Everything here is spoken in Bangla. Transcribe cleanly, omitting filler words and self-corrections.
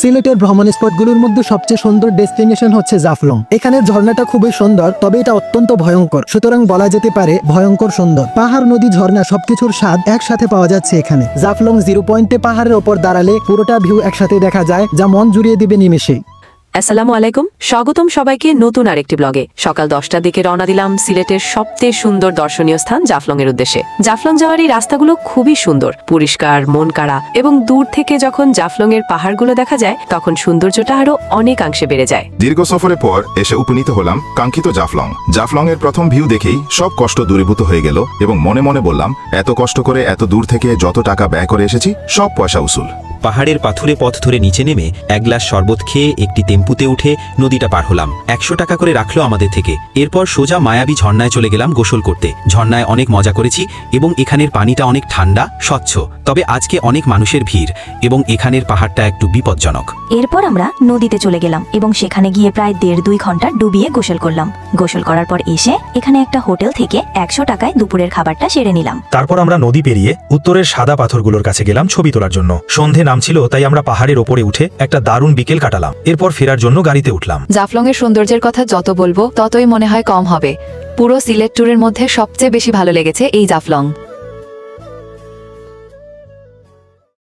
সিলেটের ভ্রমণ স্পটগুলোর মধ্যে সবচেয়ে সুন্দর ডেস্টিনেশন হচ্ছে জাফলং। এখানের ঝর্ণাটা খুবই সুন্দর, তবে এটা অত্যন্ত ভয়ঙ্কর, সুতরাং বলা যেতে পারে ভয়ঙ্কর সুন্দর। পাহাড়, নদী, ঝর্ণা সবকিছুর স্বাদ একসাথে পাওয়া যাচ্ছে এখানে। জাফলং 0 পয়েন্টে পাহাড়ের ওপর দাঁড়ালে পুরোটা ভিউ একসাথে দেখা যায়, যা মন জুড়িয়ে দিবে নিমেষেই। আসসালামু আলাইকুম, স্বাগতম সবাইকে নতুন আরেকটি ব্লগে। সকাল 10টার দিকে রওনা দিলাম সিলেটের সবচেয়ে সুন্দর দর্শনীয় স্থান জাফলং এর উদ্দেশ্যে। জাফলং যাওয়ার এই রাস্তাগুলো খুবই সুন্দর, পরিষ্কার, মন কাড়া, এবং দূর থেকে যখন জাফলং এর পাহাড়গুলো দেখা যায় তখন সৌন্দর্যটা আরো অনেকাংশে বেড়ে যায়। দীর্ঘ সফরের পর এসে উপনীত হলাম কাঙ্ক্ষিত জাফলং। জাফলং এর প্রথম ভিউ দেখেই সব কষ্ট দূরীভূত হয়ে গেল এবং মনে মনে বললাম, এত কষ্ট করে এত দূর থেকে যত টাকা ব্যয় করে এসেছি সব পয়সা উসুল। পাহাড়ের পাথুরে পথ ধরে নিচে নেমে এক গ্লাস শরবত খেয়ে একটি টেম্পুতে উঠে নদীটা পার হলাম। 100 টাকা করে রাখলো আমাদের থেকে। এরপর সোজা মায়াবী ঝর্ণায় চলে গেলাম গোসল করতে। ঝর্ণায় অনেক মজা করেছি এবং এখানের পানিটা অনেক ঠান্ডা, স্বচ্ছ। তবে আজকে অনেক মানুষের ভিড় এবং এখানের পাহাড়টা একটু বিপজ্জনক। এরপর আমরা নদীতে চলে গেলাম এবং সেখানে গিয়ে প্রায় 1.5-2 ঘন্টা ডুবিয়ে গোসল করলাম। গোসল করার পর এসে এখানে একটা হোটেল থেকে 100 টাকায় দুপুরের খাবারটা সেরে নিলাম। তারপর আমরা নদী পেরিয়ে উত্তরের সাদা পাথরগুলোর কাছে গেলাম ছবি তোলার জন্য। সন্ধে নামছিল, তাই আমরা পাহাড়ের ওপরে উঠে একটা দারুণ বিকেল কাটালাম। এরপর ফেরার জন্য গাড়িতে উঠলাম। জাফলং এর সৌন্দর্যের কথা যত বলবো ততই মনে হয় কম হবে। পুরো সিলেট ট্যুরের মধ্যে সবচেয়ে বেশি ভালো লেগেছে এই জাফলং।